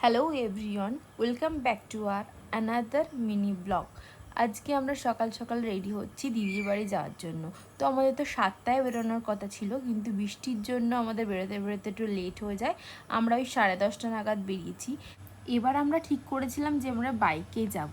Hello everyone, welcome back to our another mini blog. আজকে আমরা সকাল সকাল রেডি হচ্ছি দিদির বাড়ি যাওয়ার জন্য। তো আমাদের তো 7টায় বেরোনোর কথা ছিল, কিন্তু বৃষ্টির জন্য আমাদের বেরোতে বেরোতে একটু লেট হয়ে যায়। আমরা ওই 10:30 নাগাদ বেরিয়েছি। এবার আমরা ঠিক করেছিলাম যে আমরা বাইকেই যাব।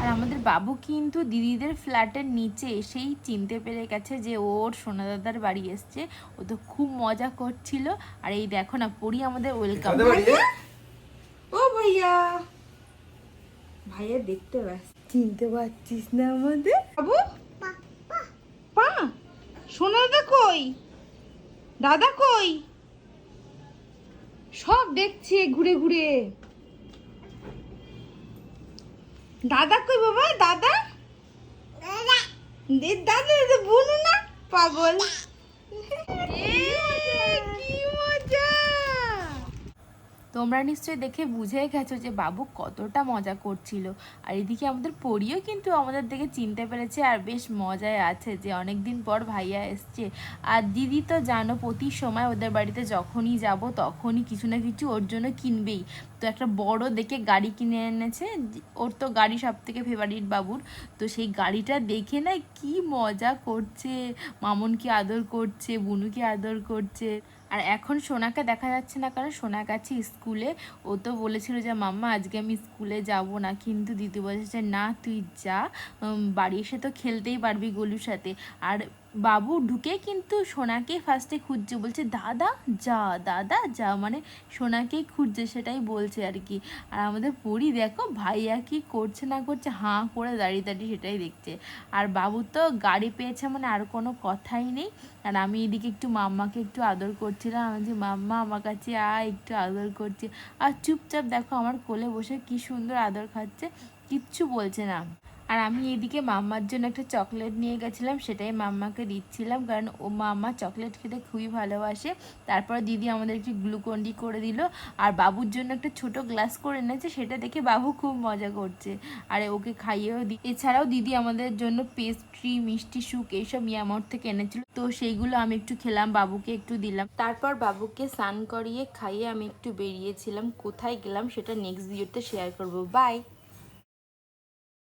আর আমাদের বাবু কিন্তু দিদিদের ফ্ল্যাটের নিচে এসেই চিনতে পেরে গেছে যে ওর সোনা দাদার বাড়ি এসছে। ও তো খুব মজা করছিল। আর এই দেখো না, পরি আমাদের ওয়েলকাম। ও ভাইয়া, ভাইয়া দেখতে পাচ্ছি, চিনতে পারছিস না আমাদের বাবু? পা সোনা দাদা কই, দাদা কই? সব দেখছে ঘুরে ঘুরে। দাদা কই বাবা? দাদা দাদা বলু না, পাগল। কি মজা! তোমরা নিশ্চয়ই দেখে বুঝে গেছো যে বাবু কতটা মজা করছিল। আর এদিকে আমাদের পরিও কিন্তু আমাদের দেখে চিনতে পেরেছে আর বেশ মজায় আছে যে অনেক দিন পর ভাইয়া এসছে। আর দিদি তো জানো, প্রতি সময় ওদের বাড়িতে যখনই যাব তখনই কিছু না কিছু ওর জন্য কিনবেই। তো একটা বড় দেখে গাড়ি কিনে এনেছে। ওর তো গাড়ি সব থেকে ফেভারিট বাবুর। তো সেই গাড়িটা দেখে না কি মজা করছে, মামনকে আদর করছে, বুনুকে আদর করছে। আর এখন সোনাকে দেখা যাচ্ছে না, কারণ সোনা গেছে স্কুলে। ও তো বলেছিল যে মাম্মা আজকে আমি স্কুলে যাব না, কিন্তু দিদি বলেছে না তুই যা, বাড়ি এসে তো খেলতেই পারবি গলুর সাথে। আর বাবু ঢুকে কিন্তু সোনাকে ফার্স্টে খুঁজছে, বলছে দাদা যা, দাদা যা, মানে সোনাকেই খুঁজছে সেটাই বলছে আর কি। আর আমাদের পরি দেখো ভাইয়া কি করছে না করছে, হাঁ করে দাঁড়িয়ে দাঁড়িয়ে সেটাই দেখছে। আর বাবু তো গাড়ি পেয়েছে মানে আর কোনো কথাই নেই। আর আমি এদিকে একটু মাম্মাকে একটু আদর করছিলাম, আমি যে মাম্মা আমার কাছে একটু আদর করছে। আর চুপচাপ দেখো আমার কোলে বসে কি সুন্দর আদর খাচ্ছে, কিচ্ছু বলছে না। আর আমি এদিকে মাম্মার জন্য একটা চকলেট নিয়ে গেছিলাম, সেটাই মাম্মাকে দিচ্ছিলাম, কারণ ও মাম্মা চকলেট খেতে খুবই ভালোবাসে। তারপর দিদি আমাদের একটু গ্লুকন্ডি করে দিল। আর বাবুর জন্য একটা ছোট গ্লাস করে এনেছে, সেটা দেখে বাবু খুব মজা করছে। আর ওকে খাইয়েও দিই। এছাড়াও দিদি আমাদের জন্য পেস্ট্রি, মিষ্টি সুখ এইসব মিয়ামোর থেকে এনেছিল। তো সেইগুলো আমি একটু খেলাম, বাবুকে একটু দিলাম। তারপর বাবুকে স্নান করিয়ে খাইয়ে আমি একটু বেরিয়েছিলাম। কোথায় গেলাম সেটা নেক্সট ভিডিওতে শেয়ার করব। বাই।